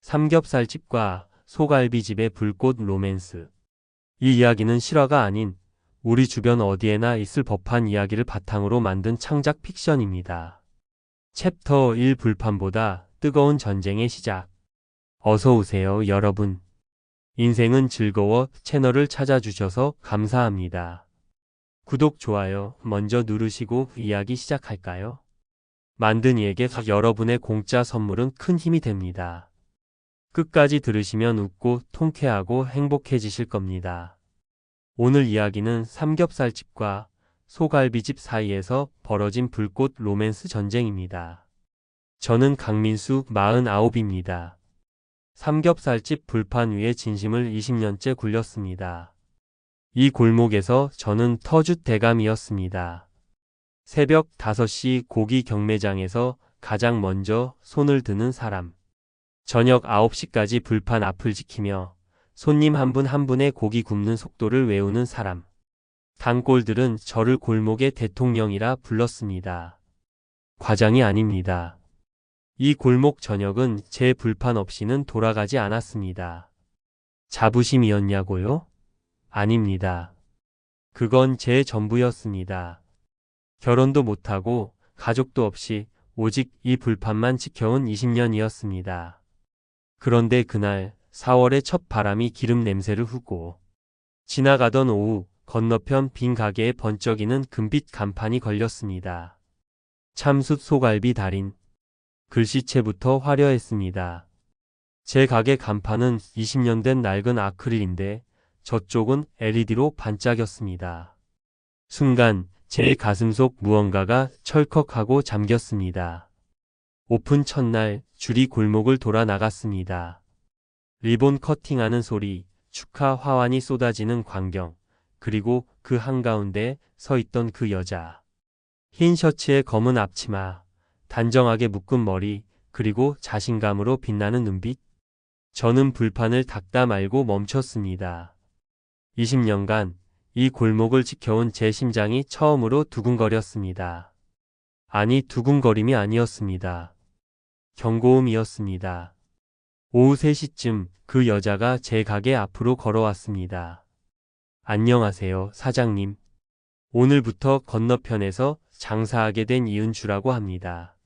삼겹살집과 소갈비집의 불꽃 로맨스. 이 이야기는 실화가 아닌 우리 주변 어디에나 있을 법한 이야기를 바탕으로 만든 창작 픽션입니다. 챕터 1 불판보다 뜨거운 전쟁의 시작. 어서 오세요, 여러분. 인생은 즐거워 채널을 찾아주셔서 감사합니다. 구독, 좋아요 먼저 누르시고 이야기 시작할까요? 만든 이에게 여러분의 공짜 선물은 큰 힘이 됩니다. 끝까지 들으시면 웃고 통쾌하고 행복해지실 겁니다. 오늘 이야기는 삼겹살집과 소갈비집 사이에서 벌어진 불꽃 로맨스 전쟁입니다. 저는 강민수 49입니다. 삼겹살집 불판 위에 진심을 20년째 굴렸습니다. 이 골목에서 저는 터줏 대감이었습니다. 새벽 5시 고기 경매장에서 가장 먼저 손을 드는 사람. 저녁 9시까지 불판 앞을 지키며 손님 한 분 한 분의 고기 굽는 속도를 외우는 사람. 단골들은 저를 골목의 대통령이라 불렀습니다. 과장이 아닙니다. 이 골목 저녁은 제 불판 없이는 돌아가지 않았습니다. 자부심이었냐고요? 아닙니다. 그건 제 전부였습니다. 결혼도 못하고 가족도 없이 오직 이 불판만 지켜온 20년이었습니다. 그런데 그날 4월의 첫 바람이 기름 냄새를 후고 지나가던 오후 건너편 빈 가게에 번쩍이는 금빛 간판이 걸렸습니다. 참숯 소갈비 달인. 글씨체부터 화려했습니다. 제 가게 간판은 20년 된 낡은 아크릴인데 저쪽은 LED로 반짝였습니다. 순간 제 가슴속 무언가가 철컥하고 잠겼습니다. 오픈 첫날 줄이 골목을 돌아 나갔습니다. 리본 커팅하는 소리, 축하 화환이 쏟아지는 광경, 그리고 그 한가운데 서 있던 그 여자. 흰 셔츠에 검은 앞치마, 단정하게 묶은 머리, 그리고 자신감으로 빛나는 눈빛. 저는 불판을 닦다 말고 멈췄습니다. 20년간 이 골목을 지켜온 제 심장이 처음으로 두근거렸습니다. 아니, 두근거림이 아니었습니다. 경고음이었습니다. 오후 3시쯤 그 여자가 제 가게 앞으로 걸어왔습니다. 안녕하세요, 사장님. 오늘부터 건너편에서 장사하게 된 이은주라고 합니다.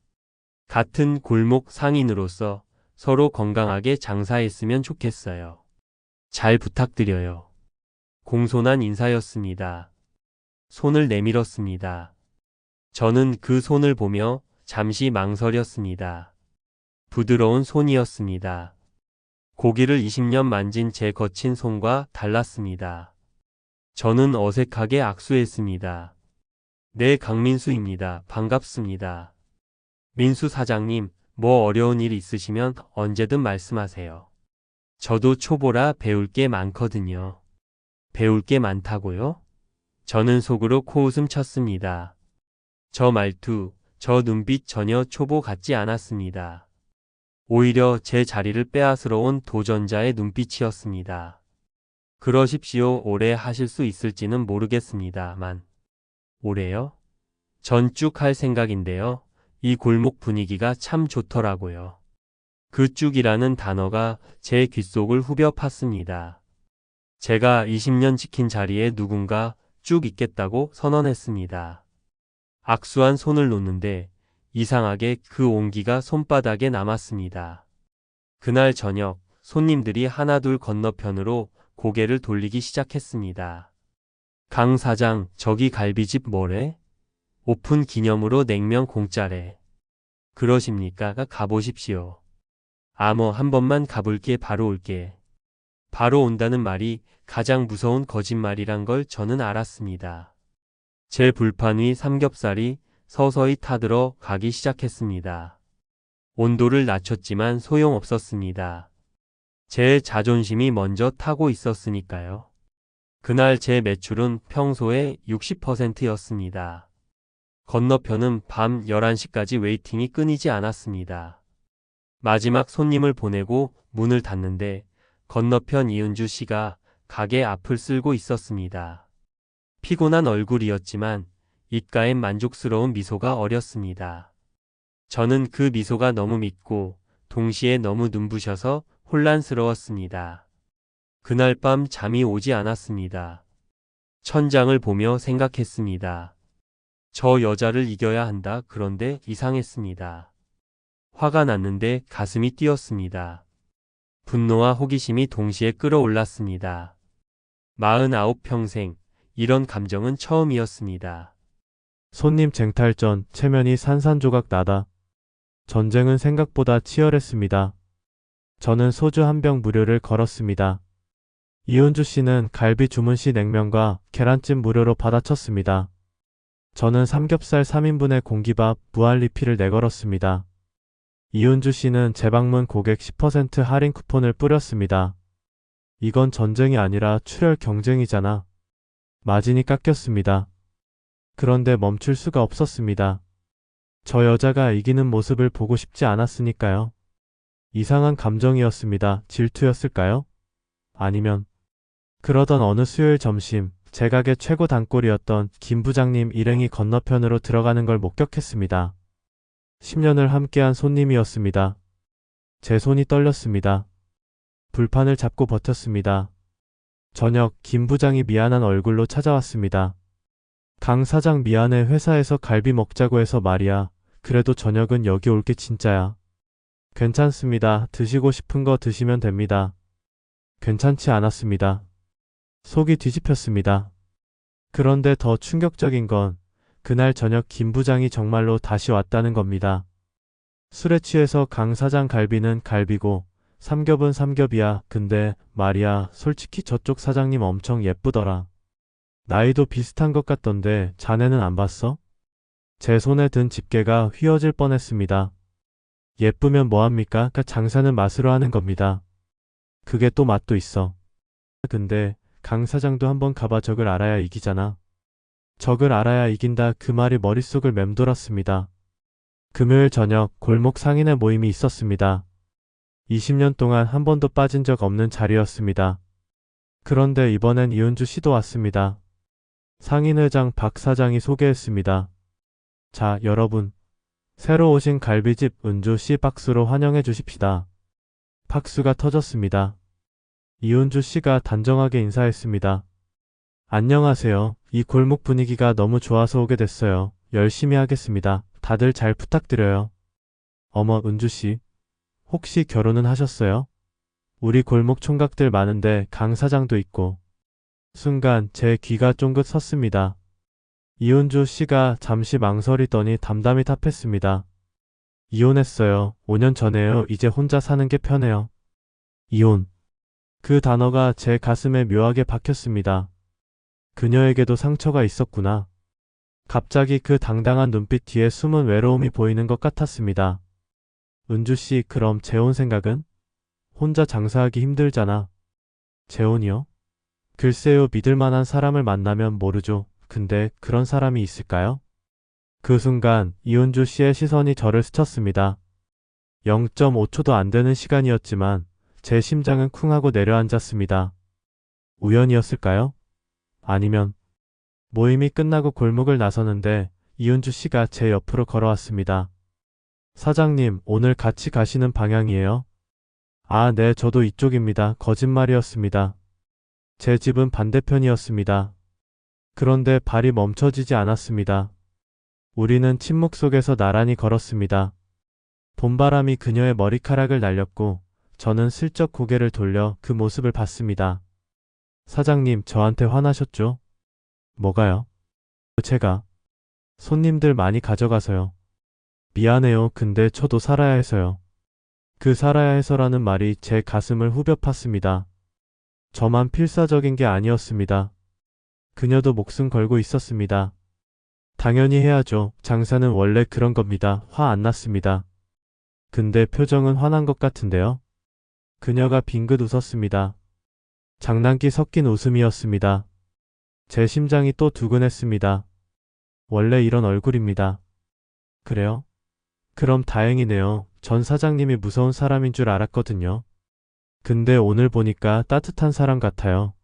같은 골목 상인으로서 서로 건강하게 장사했으면 좋겠어요. 잘 부탁드려요. 공손한 인사였습니다. 손을 내밀었습니다. 저는 그 손을 보며 잠시 망설였습니다. 부드러운 손이었습니다. 고기를 20년 만진 제 거친 손과 달랐습니다. 저는 어색하게 악수했습니다. 네, 강민수입니다. 반갑습니다. 민수 사장님, 뭐 어려운 일 있으시면 언제든 말씀하세요. 저도 초보라 배울 게 많거든요. 배울 게 많다고요? 저는 속으로 코웃음 쳤습니다. 저 말투, 저 눈빛 전혀 초보 같지 않았습니다. 오히려 제 자리를 빼앗으러 도전자의 눈빛이었습니다. 그러십시오. 오래 하실 수 있을지는 모르겠습니다만. 오래요? 전 쭉 할 생각인데요. 이 골목 분위기가 참 좋더라고요. 그 쭉이라는 단어가 제 귓속을 후벼 팠습니다. 제가 20년 지킨 자리에 누군가 쭉 있겠다고 선언했습니다. 악수한 손을 놓는데 이상하게 그 온기가 손바닥에 남았습니다. 그날 저녁 손님들이 하나둘 건너편으로 고개를 돌리기 시작했습니다. 강 사장, 저기 갈비집 뭐래? 오픈 기념으로 냉면 공짜래. 그러십니까? 가보십시오. 뭐 한 번만 가볼게. 바로 올게. 바로 온다는 말이 가장 무서운 거짓말이란 걸 저는 알았습니다. 제 불판 위 삼겹살이 서서히 타들어 가기 시작했습니다. 온도를 낮췄지만 소용없었습니다. 제 자존심이 먼저 타고 있었으니까요. 그날 제 매출은 평소의 60%였습니다. 건너편은 밤 11시까지 웨이팅이 끊이지 않았습니다. 마지막 손님을 보내고 문을 닫는데 건너편 이은주 씨가 가게 앞을 쓸고 있었습니다. 피곤한 얼굴이었지만 입가엔 만족스러운 미소가 어렸습니다. 저는 그 미소가 너무 밉고 동시에 너무 눈부셔서 혼란스러웠습니다. 그날 밤 잠이 오지 않았습니다. 천장을 보며 생각했습니다. 저 여자를 이겨야 한다. 그런데 이상했습니다. 화가 났는데 가슴이 뛰었습니다. 분노와 호기심이 동시에 끌어올랐습니다. 49평생 이런 감정은 처음이었습니다. 손님 쟁탈전, 체면이 산산조각 나다. 전쟁은 생각보다 치열했습니다. 저는 소주 한 병 무료를 걸었습니다. 이은주 씨는 갈비 주문 시 냉면과 계란찜 무료로 받아쳤습니다. 저는 삼겹살 3인분의 공기밥 무한 리필을 내걸었습니다. 이은주 씨는 재방문 고객 10% 할인 쿠폰을 뿌렸습니다. 이건 전쟁이 아니라 출혈 경쟁이잖아. 마진이 깎였습니다. 그런데 멈출 수가 없었습니다. 저 여자가 이기는 모습을 보고 싶지 않았으니까요. 이상한 감정이었습니다. 질투였을까요? 아니면 그러던 어느 수요일 점심 제 가게 최고 단골이었던 김 부장님 일행이 건너편으로 들어가는 걸 목격했습니다. 10년을 함께한 손님이었습니다. 제 손이 떨렸습니다. 불판을 잡고 버텼습니다. 저녁 김 부장이 미안한 얼굴로 찾아왔습니다. 강 사장 미안해. 회사에서 갈비 먹자고 해서 말이야. 그래도 저녁은 여기 올게 진짜야. 괜찮습니다. 드시고 싶은 거 드시면 됩니다. 괜찮지 않았습니다. 속이 뒤집혔습니다. 그런데 더 충격적인 건 그날 저녁 김 부장이 정말로 다시 왔다는 겁니다. 술에 취해서 강 사장 갈비는 갈비고 삼겹은 삼겹이야. 근데 말이야, 솔직히 저쪽 사장님 엄청 예쁘더라. 나이도 비슷한 것 같던데 자네는 안 봤어? 제 손에 든 집게가 휘어질 뻔했습니다. 예쁘면 뭐합니까? 장사는 맛으로 하는 겁니다. 그게 또 맛도 있어. 근데 강 사장도 한번 가봐. 적을 알아야 이기잖아. 적을 알아야 이긴다. 그 말이 머릿속을 맴돌았습니다. 금요일 저녁 골목 상인의 모임이 있었습니다. 20년 동안 한 번도 빠진 적 없는 자리였습니다. 그런데 이번엔 이은주 씨도 왔습니다. 상인회장 박 사장이 소개했습니다. 자, 여러분. 새로 오신 갈비집 은주 씨 박수로 환영해 주십시다. 박수가 터졌습니다. 이은주 씨가 단정하게 인사했습니다. 안녕하세요. 이 골목 분위기가 너무 좋아서 오게 됐어요. 열심히 하겠습니다. 다들 잘 부탁드려요. 어머, 은주 씨. 혹시 결혼은 하셨어요? 우리 골목 총각들 많은데 강 사장도 있고. 순간 제 귀가 쫑긋 섰습니다. 이은주 씨가 잠시 망설이더니 담담히 답했습니다. 이혼했어요. 5년 전에요. 이제 혼자 사는 게 편해요. 이혼. 그 단어가 제 가슴에 묘하게 박혔습니다. 그녀에게도 상처가 있었구나. 갑자기 그 당당한 눈빛 뒤에 숨은 외로움이 보이는 것 같았습니다. 은주 씨, 그럼 재혼 생각은? 혼자 장사하기 힘들잖아. 재혼이요? 글쎄요, 믿을 만한 사람을 만나면 모르죠. 근데 그런 사람이 있을까요? 그 순간 이은주 씨의 시선이 저를 스쳤습니다. 0.5초도 안 되는 시간이었지만 제 심장은 쿵하고 내려앉았습니다. 우연이었을까요? 아니면 모임이 끝나고 골목을 나서는데 이은주 씨가 제 옆으로 걸어왔습니다. 사장님, 오늘 같이 가시는 방향이에요? 아, 네, 저도 이쪽입니다. 거짓말이었습니다. 제 집은 반대편이었습니다. 그런데 발이 멈춰지지 않았습니다. 우리는 침묵 속에서 나란히 걸었습니다. 봄바람이 그녀의 머리카락을 날렸고 저는 슬쩍 고개를 돌려 그 모습을 봤습니다. 사장님, 저한테 화나셨죠? 뭐가요? 제가 손님들 많이 가져가서요. 미안해요. 근데 저도 살아야 해서요. 그 살아야 해서라는 말이 제 가슴을 후벼 팠습니다. 저만 필사적인 게 아니었습니다. 그녀도 목숨 걸고 있었습니다. 당연히 해야죠. 장사는 원래 그런 겁니다. 화 안 났습니다. 근데 표정은 화난 것 같은데요? 그녀가 빙긋 웃었습니다. 장난기 섞인 웃음이었습니다. 제 심장이 또 두근했습니다. 원래 이런 얼굴입니다. 그래요? 그럼 다행이네요. 전 사장님이 무서운 사람인 줄 알았거든요. 근데 오늘 보니까 따뜻한 사람 같아요.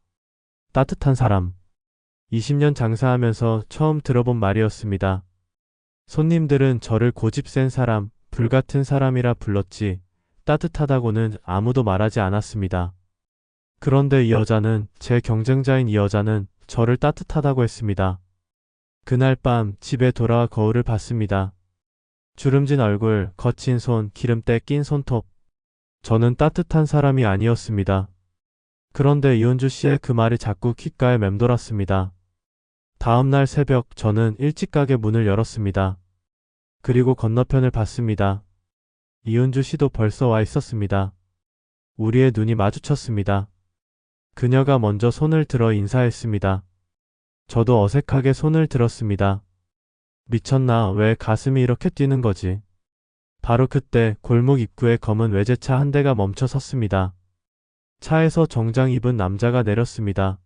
따뜻한 사람. 20년 장사하면서 처음 들어본 말이었습니다. 손님들은 저를 고집 센 사람, 불같은 사람이라 불렀지 따뜻하다고는 아무도 말하지 않았습니다. 그런데 이 여자는, 제 경쟁자인 이 여자는 저를 따뜻하다고 했습니다. 그날 밤 집에 돌아와 거울을 봤습니다. 주름진 얼굴, 거친 손, 기름때 낀 손톱. 저는 따뜻한 사람이 아니었습니다. 그런데 이은주 씨의 그 말이 자꾸 귓가에 맴돌았습니다. 다음 날 새벽 저는 일찍 가게 문을 열었습니다. 그리고 건너편을 봤습니다. 이은주 씨도 벌써 와 있었습니다. 우리의 눈이 마주쳤습니다. 그녀가 먼저 손을 들어 인사했습니다. 저도 어색하게 손을 들었습니다. 미쳤나? 왜 가슴이 이렇게 뛰는 거지? 바로 그때 골목 입구에 검은 외제차 한 대가 멈춰 섰습니다. 차에서 정장 입은 남자가 내렸습니다.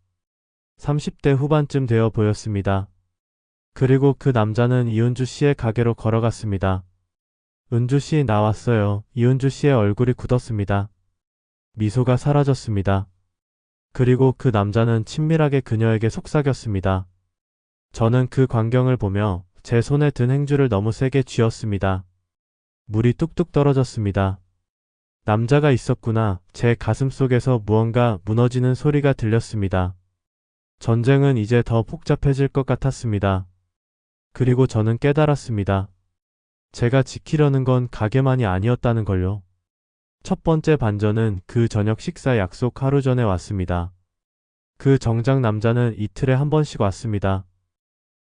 30대 후반쯤 되어 보였습니다. 그리고 그 남자는 이은주 씨의 가게로 걸어갔습니다. 은주 씨 나왔어요. 이은주 씨의 얼굴이 굳었습니다. 미소가 사라졌습니다. 그리고 그 남자는 친밀하게 그녀에게 속삭였습니다. 저는 그 광경을 보며 제 손에 든 행주를 너무 세게 쥐었습니다. 물이 뚝뚝 떨어졌습니다. 남자가 있었구나. 제 가슴 속에서 무언가 무너지는 소리가 들렸습니다. 전쟁은 이제 더 복잡해질 것 같았습니다. 그리고 저는 깨달았습니다. 제가 지키려는 건 가게만이 아니었다는 걸요. 첫 번째 반전은 그 저녁 식사 약속 하루 전에 왔습니다. 그 정장 남자는 이틀에 한 번씩 왔습니다.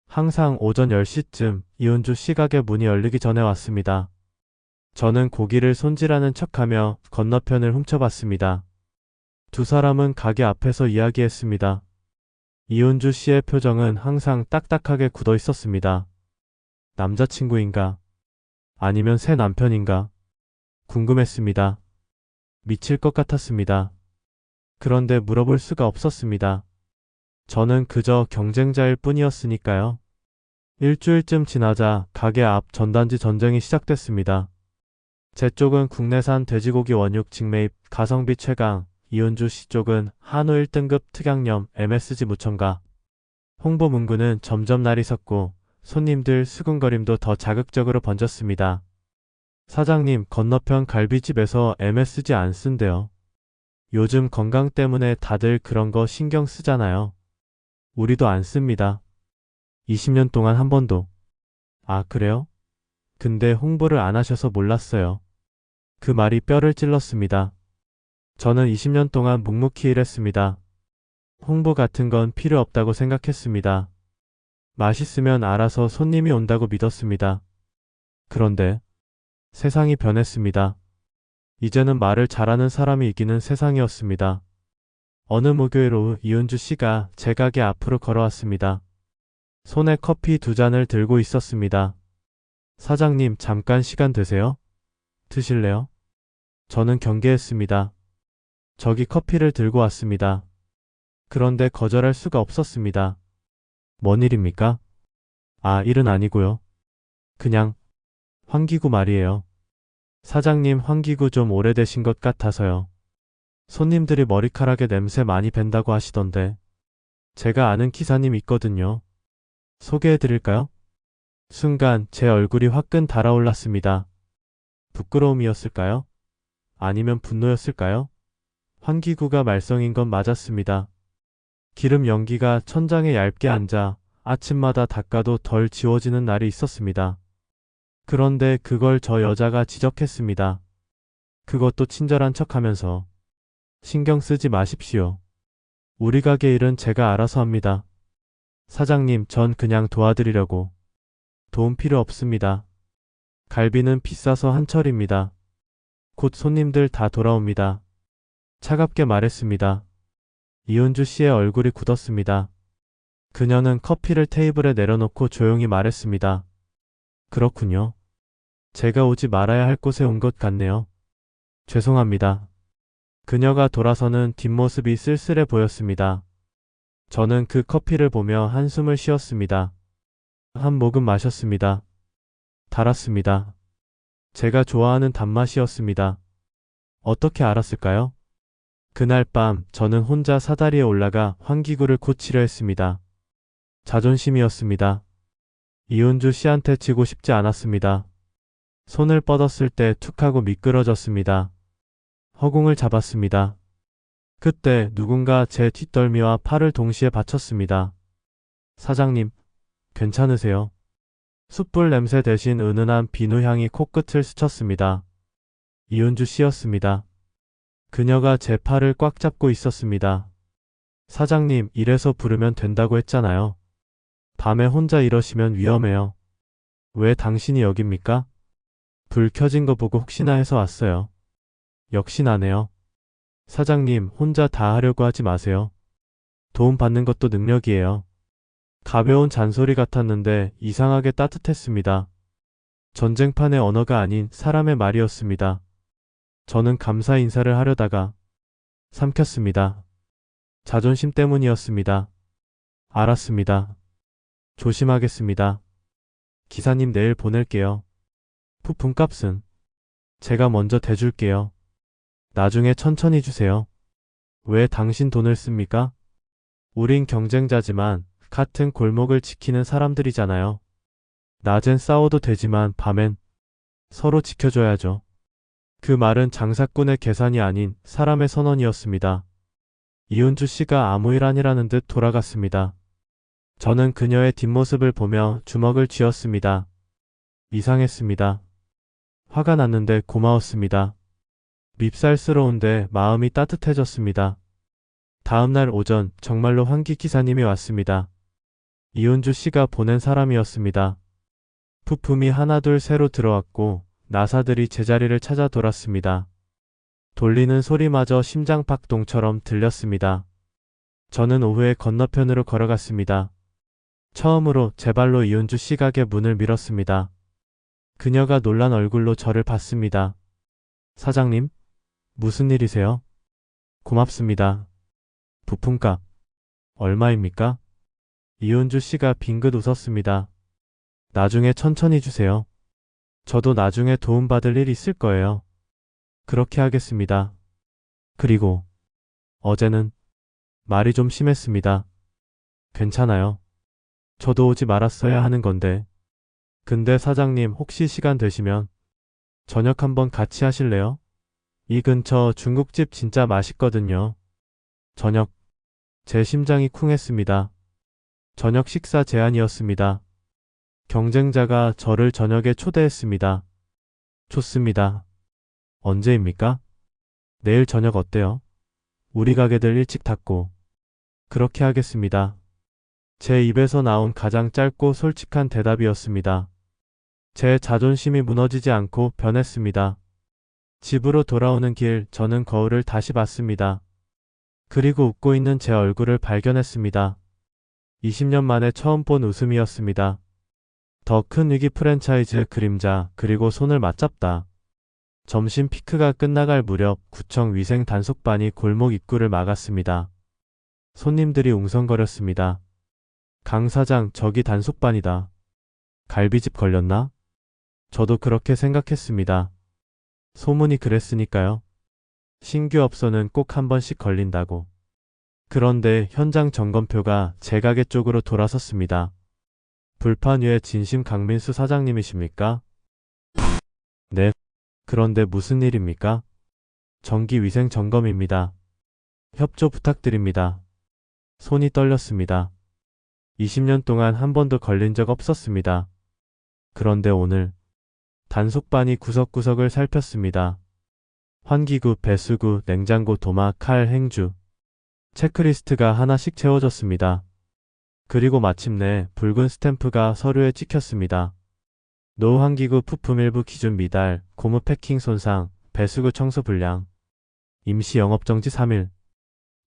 항상 오전 10시쯤 이은주 씨 가게 문이 열리기 전에 왔습니다. 저는 고기를 손질하는 척하며 건너편을 훔쳐봤습니다. 두 사람은 가게 앞에서 이야기했습니다. 이은주 씨의 표정은 항상 딱딱하게 굳어 있었습니다. 남자친구인가? 아니면 새 남편인가? 궁금했습니다. 미칠 것 같았습니다. 그런데 물어볼 수가 없었습니다. 저는 그저 경쟁자일 뿐이었으니까요. 일주일쯤 지나자 가게 앞 전단지 전쟁이 시작됐습니다. 제 쪽은 국내산 돼지고기 원육 직매입 가성비 최강, 이은주 씨 쪽은 한우 1등급 특양념 MSG 무첨가. 홍보 문구는 점점 날이 섰고 손님들 수군거림도 더 자극적으로 번졌습니다. 사장님, 건너편 갈비집에서 MSG 안 쓴대요. 요즘 건강 때문에 다들 그런 거 신경 쓰잖아요. 우리도 안 씁니다. 20년 동안 한 번도. 아, 그래요? 근데 홍보를 안 하셔서 몰랐어요. 그 말이 뼈를 찔렀습니다. 저는 20년 동안 묵묵히 일했습니다. 홍보 같은 건 필요 없다고 생각했습니다. 맛있으면 알아서 손님이 온다고 믿었습니다. 그런데 세상이 변했습니다. 이제는 말을 잘하는 사람이 이기는 세상이었습니다. 어느 목요일 오후 이은주 씨가 제 가게 앞으로 걸어왔습니다. 손에 커피 2잔을 들고 있었습니다. 사장님, 잠깐 시간 되세요? 드실래요? 저는 경계했습니다. 저기 커피를 들고 왔습니다. 그런데 거절할 수가 없었습니다. 뭔 일입니까? 아, 일은 아니고요. 그냥 환기구 말이에요. 사장님, 환기구 좀 오래되신 것 같아서요. 손님들이 머리카락에 냄새 많이 밴다고 하시던데. 제가 아는 기사님 있거든요. 소개해드릴까요? 순간 제 얼굴이 화끈 달아올랐습니다. 부끄러움이었을까요? 아니면 분노였을까요? 환기구가 말썽인 건 맞았습니다. 기름 연기가 천장에 얇게 앉아 아침마다 닦아도 덜 지워지는 날이 있었습니다. 그런데 그걸 저 여자가 지적했습니다. 그것도 친절한 척하면서. 신경 쓰지 마십시오. 우리 가게 일은 제가 알아서 합니다. 사장님, 전 그냥 도와드리려고. 도움 필요 없습니다. 갈비는 비싸서 한철입니다. 곧 손님들 다 돌아옵니다. 차갑게 말했습니다. 이은주 씨의 얼굴이 굳었습니다. 그녀는 커피를 테이블에 내려놓고 조용히 말했습니다. 그렇군요. 제가 오지 말아야 할 곳에 온 것 같네요. 죄송합니다. 그녀가 돌아서는 뒷모습이 쓸쓸해 보였습니다. 저는 그 커피를 보며 한숨을 쉬었습니다. 한 모금 마셨습니다. 달았습니다. 제가 좋아하는 단맛이었습니다. 어떻게 알았을까요? 그날 밤 저는 혼자 사다리에 올라가 환기구를 고치려 했습니다. 자존심이었습니다. 이은주 씨한테 지고 싶지 않았습니다. 손을 뻗었을 때 툭 하고 미끄러졌습니다. 허공을 잡았습니다. 그때 누군가 제 뒷덜미와 팔을 동시에 받쳤습니다. 사장님, 괜찮으세요? 숯불 냄새 대신 은은한 비누향이 코끝을 스쳤습니다. 이은주 씨였습니다. 그녀가 제 팔을 꽉 잡고 있었습니다. 사장님, 이래서 부르면 된다고 했잖아요. 밤에 혼자 이러시면 위험해요. 왜 당신이 여깁니까? 불 켜진 거 보고 혹시나 해서 왔어요. 역시 나네요. 사장님, 혼자 다 하려고 하지 마세요. 도움 받는 것도 능력이에요. 가벼운 잔소리 같았는데 이상하게 따뜻했습니다. 전쟁판의 언어가 아닌 사람의 말이었습니다. 저는 감사 인사를 하려다가 삼켰습니다. 자존심 때문이었습니다. 알았습니다. 조심하겠습니다. 기사님 내일 보낼게요. 부품값은 제가 먼저 대줄게요. 나중에 천천히 주세요. 왜 당신 돈을 씁니까? 우린 경쟁자지만 같은 골목을 지키는 사람들이잖아요. 낮엔 싸워도 되지만 밤엔 서로 지켜줘야죠. 그 말은 장사꾼의 계산이 아닌 사람의 선언이었습니다. 이은주 씨가 아무 일 아니라는 듯 돌아갔습니다. 저는 그녀의 뒷모습을 보며 주먹을 쥐었습니다. 이상했습니다. 화가 났는데 고마웠습니다. 밉살스러운데 마음이 따뜻해졌습니다. 다음날 오전 정말로 환기 기사님이 왔습니다. 이은주 씨가 보낸 사람이었습니다. 부품이 하나둘 새로 들어왔고 나사들이 제자리를 찾아 돌았습니다. 돌리는 소리마저 심장박동처럼 들렸습니다. 저는 오후에 건너편으로 걸어갔습니다. 처음으로 제 발로 이은주 씨 가게 문을 밀었습니다. 그녀가 놀란 얼굴로 저를 봤습니다. 사장님, 무슨 일이세요? 고맙습니다. 부품값 얼마입니까? 이은주 씨가 빙긋 웃었습니다. 나중에 천천히 주세요. 저도 나중에 도움받을 일 있을 거예요. 그렇게 하겠습니다. 그리고 어제는 말이 좀 심했습니다. 괜찮아요. 저도 오지 말았어야 하는 건데. 근데 사장님 혹시 시간 되시면 저녁 한번 같이 하실래요? 이 근처 중국집 진짜 맛있거든요. 저녁. 제 심장이 쿵했습니다. 저녁 식사 제안이었습니다. 경쟁자가 저를 저녁에 초대했습니다. 좋습니다. 언제입니까? 내일 저녁 어때요? 우리 가게들 일찍 닫고. 그렇게 하겠습니다. 제 입에서 나온 가장 짧고 솔직한 대답이었습니다. 제 자존심이 무너지지 않고 변했습니다. 집으로 돌아오는 길 저는 거울을 다시 봤습니다. 그리고 웃고 있는 제 얼굴을 발견했습니다. 20년 만에 처음 본 웃음이었습니다. 더 큰 위기 프랜차이즈 그림자 그리고 손을 맞잡다. 점심 피크가 끝나갈 무렵 구청 위생 단속반이 골목 입구를 막았습니다. 손님들이 웅성거렸습니다. 강 사장 저기 단속반이다. 갈비집 걸렸나? 저도 그렇게 생각했습니다. 소문이 그랬으니까요. 신규 업소는 꼭 한 번씩 걸린다고. 그런데 현장 점검표가 제 가게 쪽으로 돌아섰습니다. 불판 위에 진심 강민수 사장님이십니까? 네. 그런데 무슨 일입니까? 정기위생 점검입니다. 협조 부탁드립니다. 손이 떨렸습니다. 20년 동안 한 번도 걸린 적 없었습니다. 그런데 오늘 단속반이 구석구석을 살폈습니다. 환기구, 배수구, 냉장고, 도마, 칼, 행주. 체크리스트가 하나씩 채워졌습니다. 그리고 마침내 붉은 스탬프가 서류에 찍혔습니다. 노환기구 부품 일부 기준 미달, 고무 패킹 손상, 배수구 청소 불량. 임시 영업정지 3일.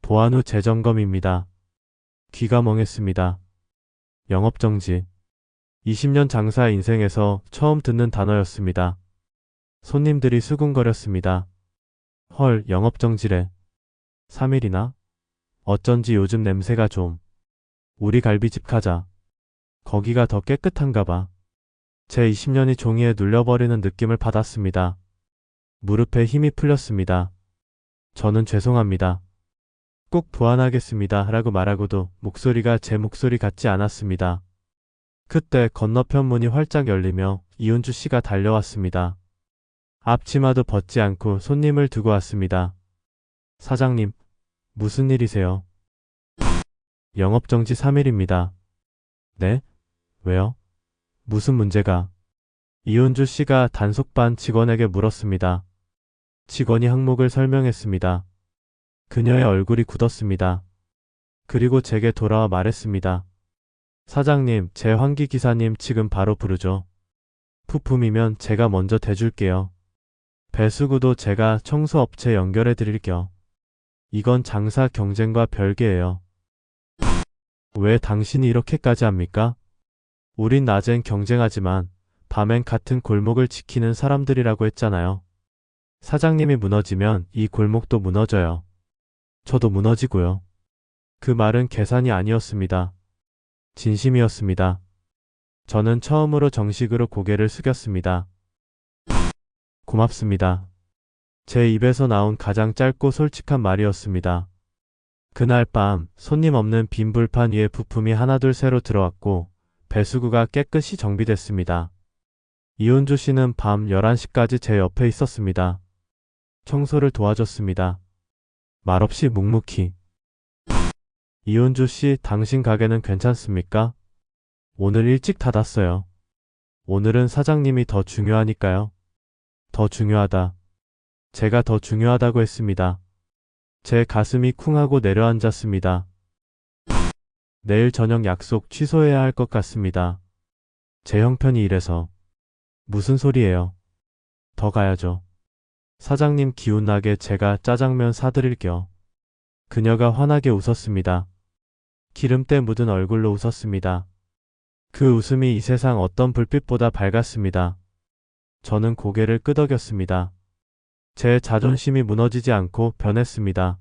보안 후 재점검입니다. 귀가 멍했습니다. 영업정지. 20년 장사 인생에서 처음 듣는 단어였습니다. 손님들이 수군거렸습니다. 헐, 영업정지래. 3일이나? 어쩐지 요즘 냄새가 좀. 우리 갈비집 가자. 거기가 더 깨끗한가 봐. 제 20년이 종이에 눌려버리는 느낌을 받았습니다. 무릎에 힘이 풀렸습니다. 저는 죄송합니다. 꼭 보완하겠습니다. 라고 말하고도 목소리가 제 목소리 같지 않았습니다. 그때 건너편 문이 활짝 열리며 이은주 씨가 달려왔습니다. 앞치마도 벗지 않고 손님을 두고 왔습니다. 사장님, 무슨 일이세요? 영업정지 3일입니다. 네? 왜요? 무슨 문제가? 이은주 씨가 단속반 직원에게 물었습니다. 직원이 항목을 설명했습니다. 그녀의 얼굴이 굳었습니다. 그리고 제게 돌아와 말했습니다. 사장님, 제 환기 기사님 지금 바로 부르죠. 부품이면 제가 먼저 대줄게요. 배수구도 제가 청소업체 연결해 드릴게요. 이건 장사 경쟁과 별개예요. 왜 당신이 이렇게까지 합니까? 우린 낮엔 경쟁하지만 밤엔 같은 골목을 지키는 사람들이라고 했잖아요. 사장님이 무너지면 이 골목도 무너져요. 저도 무너지고요. 그 말은 계산이 아니었습니다. 진심이었습니다. 저는 처음으로 정식으로 고개를 숙였습니다. 고맙습니다. 제 입에서 나온 가장 짧고 솔직한 말이었습니다. 그날 밤 손님 없는 빈 불판 위에 부품이 하나둘 새로 들어왔고 배수구가 깨끗이 정비됐습니다. 이은주 씨는 밤 11시까지 제 옆에 있었습니다. 청소를 도와줬습니다. 말없이 묵묵히. 이은주 씨, 당신 가게는 괜찮습니까? 오늘 일찍 닫았어요. 오늘은 사장님이 더 중요하니까요. 더 중요하다. 제가 더 중요하다고 했습니다. 제 가슴이 쿵하고 내려앉았습니다. 내일 저녁 약속 취소해야 할 것 같습니다. 제 형편이 이래서. 무슨 소리예요? 더 가야죠. 사장님 기운나게 제가 짜장면 사드릴게요. 그녀가 환하게 웃었습니다. 기름때 묻은 얼굴로 웃었습니다. 그 웃음이 이 세상 어떤 불빛보다 밝았습니다. 저는 고개를 끄덕였습니다. 제 자존심이 무너지지 않고 변했습니다.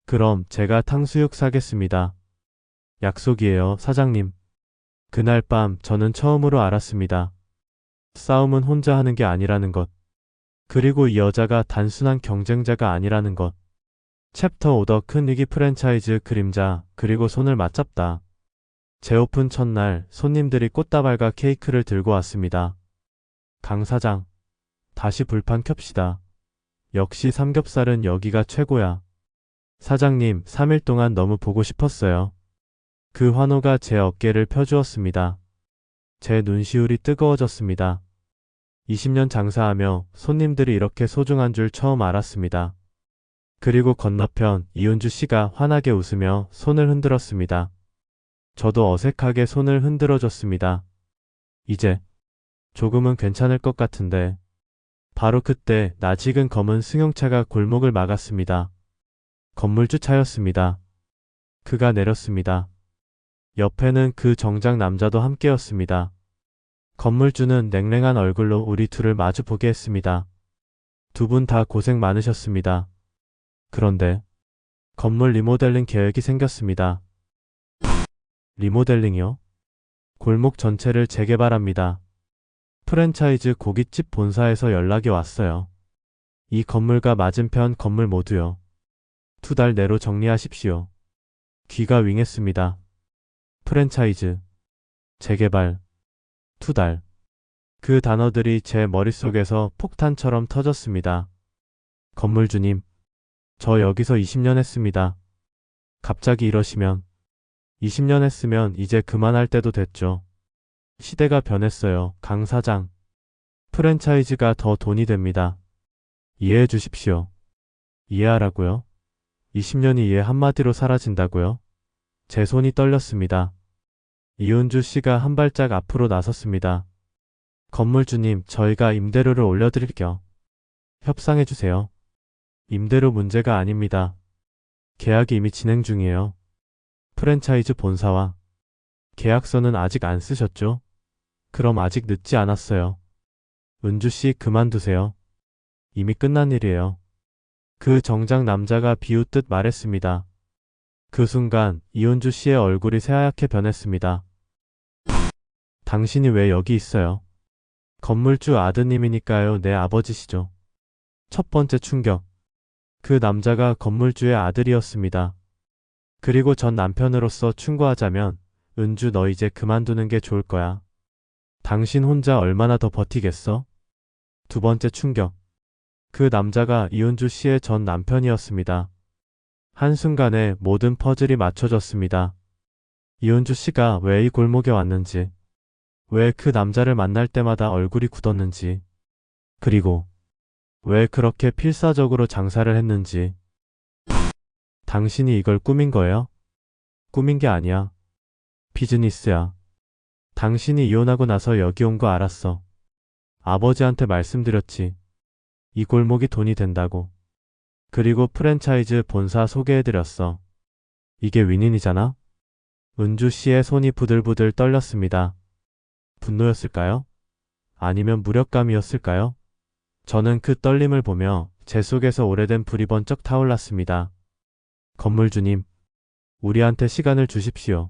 그럼 제가 탕수육 사겠습니다. 약속이에요, 사장님. 그날 밤 저는 처음으로 알았습니다. 싸움은 혼자 하는 게 아니라는 것. 그리고 이 여자가 단순한 경쟁자가 아니라는 것. 챕터 5 더 큰 위기 프랜차이즈 그림자, 그리고 손을 맞잡다. 재오픈 첫날 손님들이 꽃다발과 케이크를 들고 왔습니다. 강 사장, 다시 불판 켭시다. 역시 삼겹살은 여기가 최고야. 사장님, 3일 동안 너무 보고 싶었어요. 그 환호가 제 어깨를 펴주었습니다. 제 눈시울이 뜨거워졌습니다. 20년 장사하며 손님들이 이렇게 소중한 줄 처음 알았습니다. 그리고 건너편 이은주 씨가 환하게 웃으며 손을 흔들었습니다. 저도 어색하게 손을 흔들어줬습니다. 이제 조금은 괜찮을 것 같은데. 바로 그때 낯익은 검은 승용차가 골목을 막았습니다. 건물주 차였습니다. 그가 내렸습니다. 옆에는 그 정장 남자도 함께였습니다. 건물주는 냉랭한 얼굴로 우리 둘을 마주 보게 했습니다. 두 분 다 고생 많으셨습니다. 그런데 건물 리모델링 계획이 생겼습니다. 리모델링이요? 골목 전체를 재개발합니다. 프랜차이즈 고깃집 본사에서 연락이 왔어요. 이 건물과 맞은편 건물 모두요. 2달 내로 정리하십시오. 귀가 윙했습니다. 프랜차이즈, 재개발, 2달. 그 단어들이 제 머릿속에서 폭탄처럼 터졌습니다. 건물주님, 저 여기서 20년 했습니다. 갑자기 이러시면 20년 했으면 이제 그만할 때도 됐죠. 시대가 변했어요, 강 사장. 프랜차이즈가 더 돈이 됩니다. 이해해 주십시오. 이해하라고요? 20년이 이해 한마디로 사라진다고요? 제 손이 떨렸습니다. 이은주 씨가 한 발짝 앞으로 나섰습니다. 건물주님, 저희가 임대료를 올려드릴게요. 협상해 주세요. 임대료 문제가 아닙니다. 계약이 이미 진행 중이에요. 프랜차이즈 본사와. 계약서는 아직 안 쓰셨죠? 그럼 아직 늦지 않았어요. 은주 씨 그만두세요. 이미 끝난 일이에요. 그 정장 남자가 비웃듯 말했습니다. 그 순간 이은주 씨의 얼굴이 새하얗게 변했습니다. 당신이 왜 여기 있어요? 건물주 아드님이니까요. 내 아버지시죠. 첫 번째 충격. 그 남자가 건물주의 아들이었습니다. 그리고 전 남편으로서 충고하자면 은주 너 이제 그만두는 게 좋을 거야. 당신 혼자 얼마나 더 버티겠어? 두 번째 충격. 그 남자가 이은주 씨의 전 남편이었습니다. 한순간에 모든 퍼즐이 맞춰졌습니다. 이은주 씨가 왜 이 골목에 왔는지, 왜 그 남자를 만날 때마다 얼굴이 굳었는지, 그리고 왜 그렇게 필사적으로 장사를 했는지. 당신이 이걸 꾸민 거예요? 꾸민 게 아니야. 비즈니스야. 당신이 이혼하고 나서 여기 온 거 알았어. 아버지한테 말씀드렸지. 이 골목이 돈이 된다고. 그리고 프랜차이즈 본사 소개해드렸어. 이게 윈윈이잖아? 은주 씨의 손이 부들부들 떨렸습니다. 분노였을까요? 아니면 무력감이었을까요? 저는 그 떨림을 보며 제 속에서 오래된 불이 번쩍 타올랐습니다. 건물주님, 우리한테 시간을 주십시오.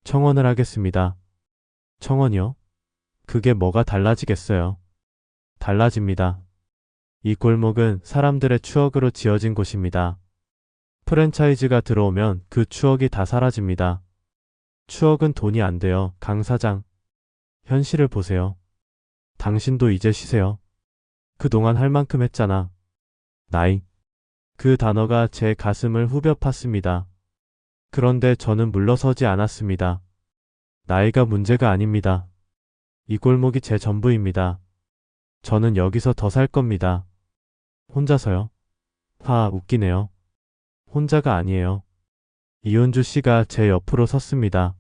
청원을 하겠습니다. 청원이요? 그게 뭐가 달라지겠어요? 달라집니다. 이 골목은 사람들의 추억으로 지어진 곳입니다. 프랜차이즈가 들어오면 그 추억이 다 사라집니다. 추억은 돈이 안 돼요, 강 사장. 현실을 보세요. 당신도 이제 쉬세요. 그동안 할 만큼 했잖아. 나이. 그 단어가 제 가슴을 후벼 팠습니다. 그런데 저는 물러서지 않았습니다. 나이가 문제가 아닙니다. 이 골목이 제 전부입니다. 저는 여기서 더 살 겁니다. 혼자서요? 웃기네요. 혼자가 아니에요. 이은주 씨가 제 옆으로 섰습니다.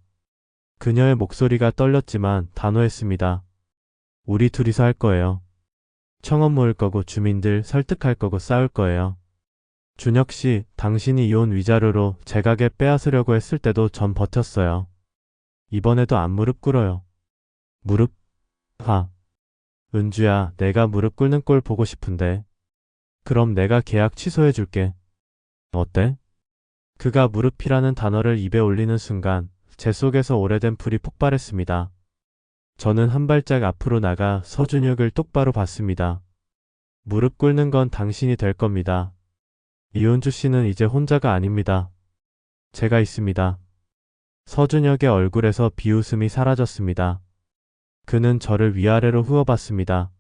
그녀의 목소리가 떨렸지만 단호했습니다. 우리 둘이서 할 거예요. 청원 모을 거고 주민들 설득할 거고 싸울 거예요. 준혁 씨, 당신이 이혼 위자료로 제 가게 빼앗으려고 했을 때도 전 버텼어요. 이번에도 안 무릎 꿇어요. 무릎? 은주야, 내가 무릎 꿇는 꼴 보고 싶은데. 그럼 내가 계약 취소해 줄게. 어때? 그가 무릎이라는 단어를 입에 올리는 순간 제 속에서 오래된 불이 폭발했습니다. 저는 한 발짝 앞으로 나가 서준혁을 똑바로 봤습니다. 무릎 꿇는 건 당신이 될 겁니다. 이은주 씨는 이제 혼자가 아닙니다. 제가 있습니다. 서준혁의 얼굴에서 비웃음이 사라졌습니다. 그는 저를 위아래로 후어봤습니다.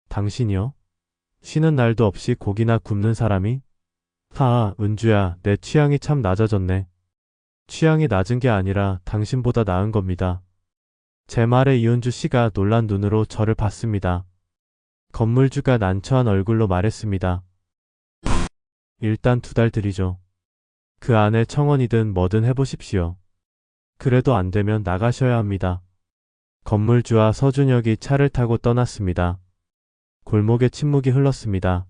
당신이요? 쉬는 날도 없이 고기나 굽는 사람이? 은주야, 내 취향이 참 낮아졌네. 취향이 낮은 게 아니라 당신보다 나은 겁니다. 제 말에 이은주 씨가 놀란 눈으로 저를 봤습니다. 건물주가 난처한 얼굴로 말했습니다. 일단 2달 드리죠. 그 안에 청원이든 뭐든 해보십시오. 그래도 안 되면 나가셔야 합니다. 건물주와 서준혁이 차를 타고 떠났습니다. 골목에 침묵이 흘렀습니다.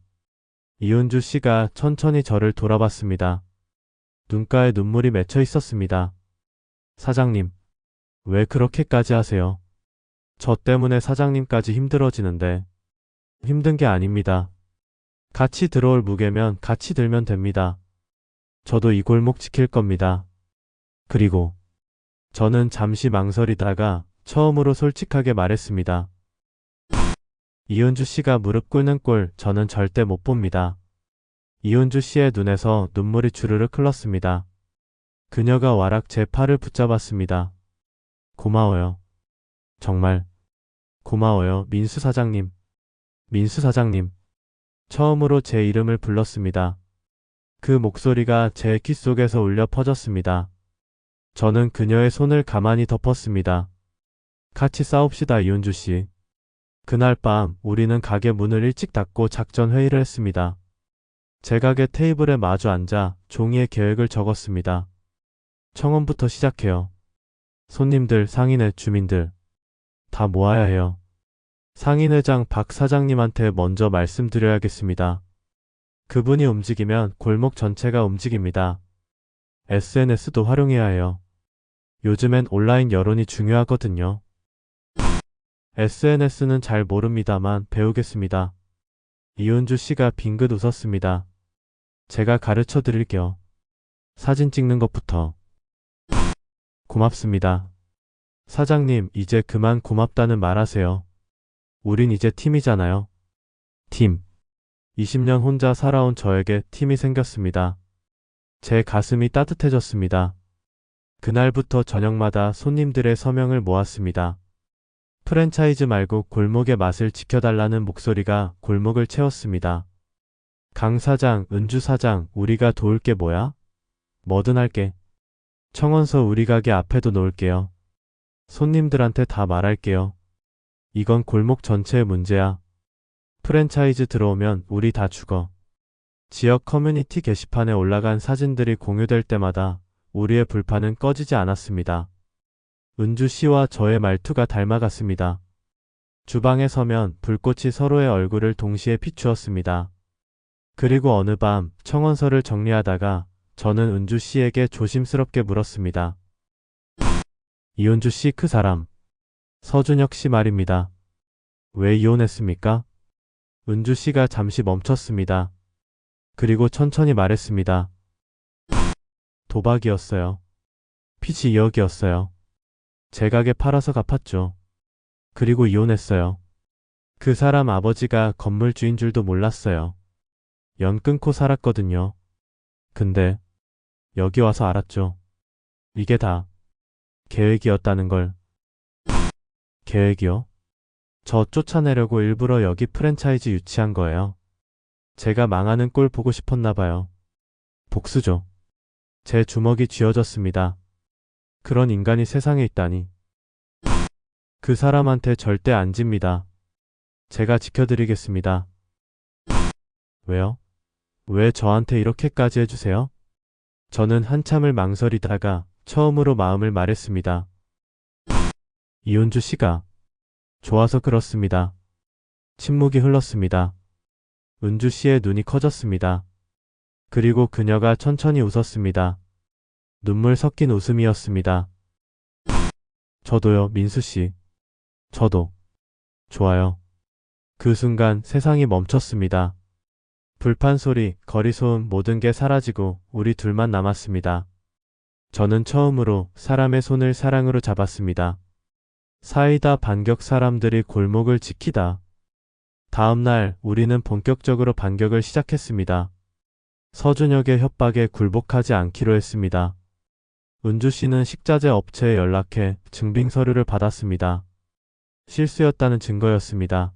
이은주 씨가 천천히 저를 돌아봤습니다. 눈가에 눈물이 맺혀 있었습니다. 사장님, 왜 그렇게까지 하세요? 저 때문에 사장님까지 힘들어지는데. 힘든 게 아닙니다. 같이 들어올 무게면 같이 들면 됩니다. 저도 이 골목 지킬 겁니다. 그리고 저는 잠시 망설이다가 처음으로 솔직하게 말했습니다. 이은주 씨가 무릎 꿇는 꼴 저는 절대 못 봅니다. 이은주 씨의 눈에서 눈물이 주르륵 흘렀습니다. 그녀가 와락 제 팔을 붙잡았습니다. 고마워요. 정말 고마워요, 민수 사장님. 민수 사장님. 처음으로 제 이름을 불렀습니다. 그 목소리가 제 귀 속에서 울려 퍼졌습니다. 저는 그녀의 손을 가만히 덮었습니다. 같이 싸웁시다, 이은주 씨. 그날 밤 우리는 가게 문을 일찍 닫고 작전 회의를 했습니다. 제 가게 테이블에 마주 앉아 종이에 계획을 적었습니다. 청원부터 시작해요. 손님들, 상인회, 주민들 다 모아야 해요. 상인회장 박 사장님한테 먼저 말씀드려야겠습니다. 그분이 움직이면 골목 전체가 움직입니다. SNS도 활용해야 해요. 요즘엔 온라인 여론이 중요하거든요. SNS는 잘 모릅니다만 배우겠습니다. 이은주 씨가 빙긋 웃었습니다. 제가 가르쳐 드릴게요. 사진 찍는 것부터. 고맙습니다. 사장님, 이제 그만 고맙다는 말 하세요. 우린 이제 팀이잖아요. 팀. 20년 혼자 살아온 저에게 팀이 생겼습니다. 제 가슴이 따뜻해졌습니다. 그날부터 저녁마다 손님들의 서명을 모았습니다. 프랜차이즈 말고 골목의 맛을 지켜달라는 목소리가 골목을 채웠습니다. 강 사장, 은주 사장, 우리가 도울 게 뭐야? 뭐든 할게. 청원서 우리 가게 앞에도 놓을게요. 손님들한테 다 말할게요. 이건 골목 전체의 문제야. 프랜차이즈 들어오면 우리 다 죽어. 지역 커뮤니티 게시판에 올라간 사진들이 공유될 때마다 우리의 불판은 꺼지지 않았습니다. 은주 씨와 저의 말투가 닮아갔습니다. 주방에 서면 불꽃이 서로의 얼굴을 동시에 비추었습니다. 그리고 어느 밤 청원서를 정리하다가 저는 은주 씨에게 조심스럽게 물었습니다. 이은주 씨 그 사람. 서준혁 씨 말입니다. 왜 이혼했습니까? 은주 씨가 잠시 멈췄습니다. 그리고 천천히 말했습니다. 도박이었어요. 빚이 2억이었어요. 제 가게 팔아서 갚았죠. 그리고 이혼했어요. 그 사람 아버지가 건물주인 줄도 몰랐어요. 연 끊고 살았거든요. 근데 여기 와서 알았죠. 이게 다 계획이었다는 걸. 계획이요? 저 쫓아내려고 일부러 여기 프랜차이즈 유치한 거예요. 제가 망하는 꼴 보고 싶었나 봐요. 복수죠. 제 주먹이 쥐어졌습니다. 그런 인간이 세상에 있다니. 그 사람한테 절대 안 집니다. 제가 지켜드리겠습니다. 왜요? 왜 저한테 이렇게까지 해주세요? 저는 한참을 망설이다가 처음으로 마음을 말했습니다. 이은주 씨가 좋아서 그렇습니다. 침묵이 흘렀습니다. 은주 씨의 눈이 커졌습니다. 그리고 그녀가 천천히 웃었습니다. 눈물 섞인 웃음이었습니다. 저도요, 민수 씨. 저도. 좋아요. 그 순간 세상이 멈췄습니다. 불판 소리, 거리 소음 모든 게 사라지고 우리 둘만 남았습니다. 저는 처음으로 사람의 손을 사랑으로 잡았습니다. 사이다 반격 사람들이 골목을 지키다. 다음 날 우리는 본격적으로 반격을 시작했습니다. 서준혁의 협박에 굴복하지 않기로 했습니다. 은주 씨는 식자재 업체에 연락해 증빙 서류를 받았습니다. 실수였다는 증거였습니다.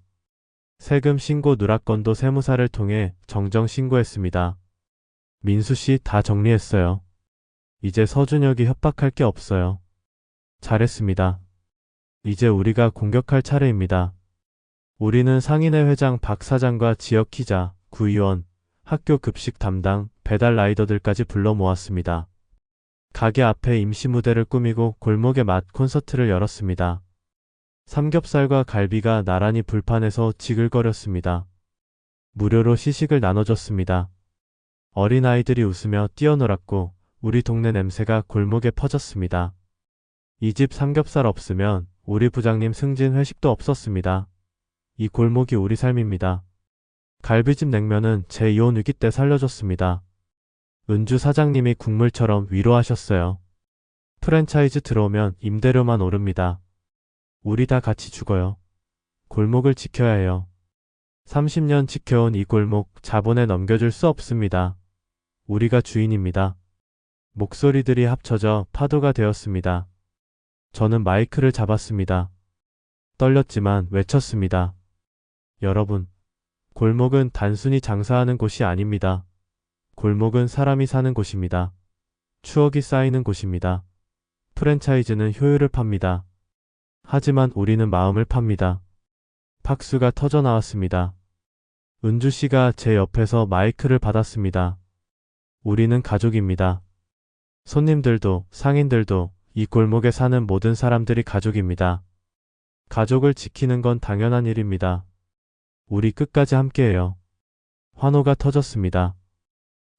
세금 신고 누락건도 세무사를 통해 정정 신고했습니다. 민수 씨 다 정리했어요. 이제 서준혁이 협박할 게 없어요. 잘했습니다. 이제 우리가 공격할 차례입니다. 우리는 상인회 회장 박 사장과 지역 기자, 구의원, 학교 급식 담당, 배달 라이더들까지 불러 모았습니다. 가게 앞에 임시 무대를 꾸미고 골목의 맛 콘서트를 열었습니다. 삼겹살과 갈비가 나란히 불판에서 지글거렸습니다. 무료로 시식을 나눠줬습니다. 어린아이들이 웃으며 뛰어놀았고 우리 동네 냄새가 골목에 퍼졌습니다. 이 집 삼겹살 없으면 우리 부장님 승진 회식도 없었습니다. 이 골목이 우리 삶입니다. 갈비집 냉면은 제 이혼 위기 때 살려줬습니다. 은주 사장님이 국물처럼 위로하셨어요. 프랜차이즈 들어오면 임대료만 오릅니다. 우리 다 같이 죽어요. 골목을 지켜야 해요. 30년 지켜온 이 골목 자본에 넘겨줄 수 없습니다. 우리가 주인입니다. 목소리들이 합쳐져 파도가 되었습니다. 저는 마이크를 잡았습니다. 떨렸지만 외쳤습니다. 여러분, 골목은 단순히 장사하는 곳이 아닙니다. 골목은 사람이 사는 곳입니다. 추억이 쌓이는 곳입니다. 프랜차이즈는 효율을 팝니다. 하지만 우리는 마음을 팝니다. 박수가 터져 나왔습니다. 은주 씨가 제 옆에서 마이크를 받았습니다. 우리는 가족입니다. 손님들도 상인들도 이 골목에 사는 모든 사람들이 가족입니다. 가족을 지키는 건 당연한 일입니다. 우리 끝까지 함께해요. 환호가 터졌습니다.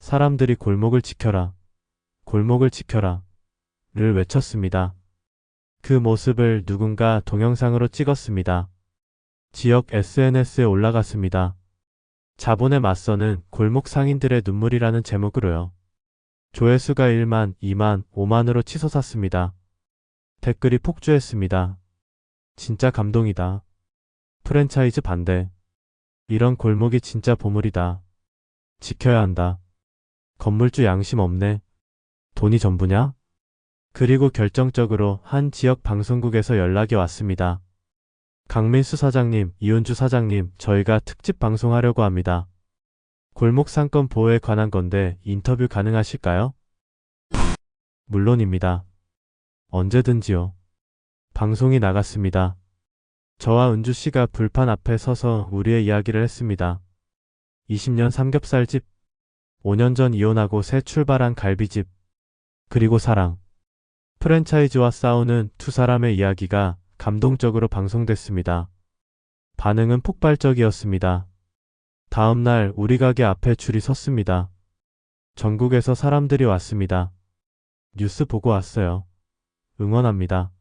사람들이 골목을 지켜라. 골목을 지켜라. 를 외쳤습니다. 그 모습을 누군가 동영상으로 찍었습니다. 지역 SNS에 올라갔습니다. 자본에 맞서는 골목 상인들의 눈물이라는 제목으로요. 조회수가 1만, 2만, 5만으로 치솟았습니다. 댓글이 폭주했습니다. 진짜 감동이다. 프랜차이즈 반대. 이런 골목이 진짜 보물이다. 지켜야 한다. 건물주 양심 없네. 돈이 전부냐? 그리고 결정적으로 한 지역 방송국에서 연락이 왔습니다. 강민수 사장님, 이은주 사장님, 저희가 특집 방송하려고 합니다. 골목 상권 보호에 관한 건데 인터뷰 가능하실까요? 물론입니다. 언제든지요. 방송이 나갔습니다. 저와 은주 씨가 불판 앞에 서서 우리의 이야기를 했습니다. 20년 삼겹살집, 5년 전 이혼하고 새 출발한 갈비집, 그리고 사랑. 프랜차이즈와 싸우는 두 사람의 이야기가 감동적으로 방송됐습니다. 반응은 폭발적이었습니다. 다음 날 우리 가게 앞에 줄이 섰습니다. 전국에서 사람들이 왔습니다. 뉴스 보고 왔어요. 응원합니다.